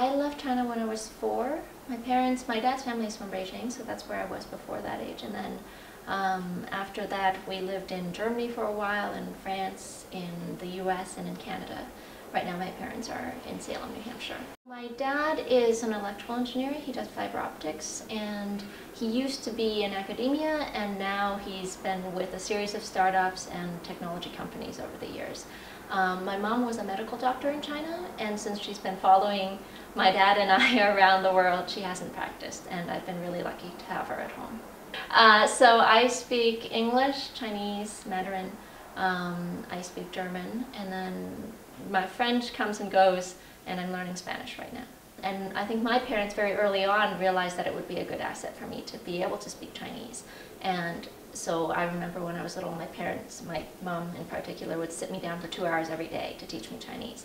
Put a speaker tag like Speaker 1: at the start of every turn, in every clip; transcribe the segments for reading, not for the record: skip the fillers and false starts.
Speaker 1: I left China when I was 4. My dad's family is from Beijing, so that's where I was before that age. And then after that, we lived in Germany for a while, in France, in the US, and in Canada. Right now my parents are in Salem, New Hampshire. My dad is an electrical engineer. He does fiber optics, and he used to be in academia, and now he's been with a series of startups and technology companies over the years. My mom was a medical doctor in China, and since she's been following my dad and I around the world, she hasn't practiced, and I've been really lucky to have her at home. So I speak English, Chinese, Mandarin, I speak German, and then my French comes and goes, and I'm learning Spanish right now. And I think my parents very early on realized that it would be a good asset for me to be able to speak Chinese. And so I remember when I was little, my parents, my mom in particular, would sit me down for 2 hours every day to teach me Chinese.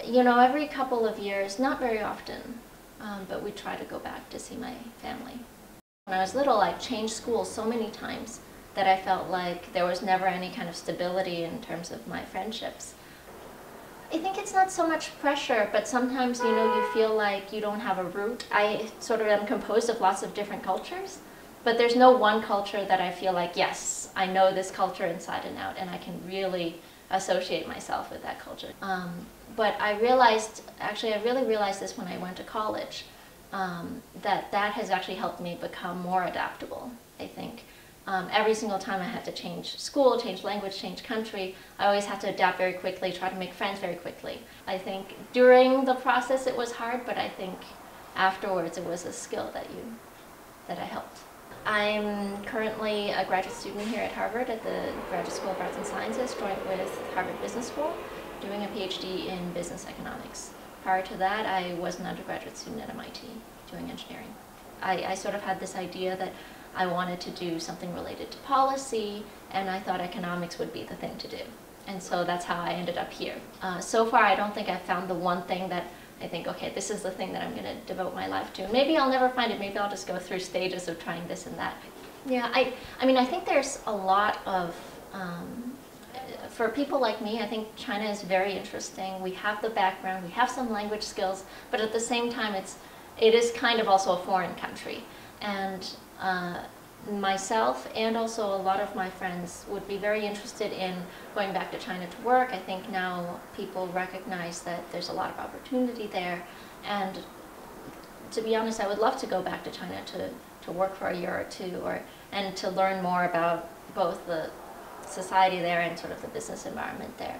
Speaker 1: You know, every couple of years, not very often, but we try to go back to see my family. When I was little, I changed schools so many times that I felt like there was never any kind of stability in terms of my friendships. I think it's not so much pressure, but sometimes, you know, you feel like you don't have a root. I sort of am composed of lots of different cultures, but there's no one culture that I feel like, yes, I know this culture inside and out, and I can really associate myself with that culture. But I realized, actually I really realized this when I went to college, that has actually helped me become more adaptable, I think. Every single time I had to change school, change language, change country, I always had to adapt very quickly, try to make friends very quickly. I think during the process it was hard, but I think afterwards it was a skill that I helped. I'm currently a graduate student here at Harvard at the Graduate School of Arts and Sciences, joint with Harvard Business School, doing a PhD in business economics. Prior to that, I was an undergraduate student at MIT doing engineering. I sort of had this idea that I wanted to do something related to policy, and I thought economics would be the thing to do. And so that's how I ended up here. So far, I don't think I've found the one thing that I think, okay, this is the thing that I'm going to devote my life to. Maybe I'll never find it. Maybe I'll just go through stages of trying this and that. Yeah, I mean, I think there's a lot of, for people like me, I think China is very interesting. We have the background, we have some language skills, but at the same time, it is kind of also a foreign country. And myself and also a lot of my friends would be very interested in going back to China to work. I think now people recognize that there's a lot of opportunity there, and to be honest, I would love to go back to China to work for a year or two, and to learn more about both the society there and sort of the business environment there.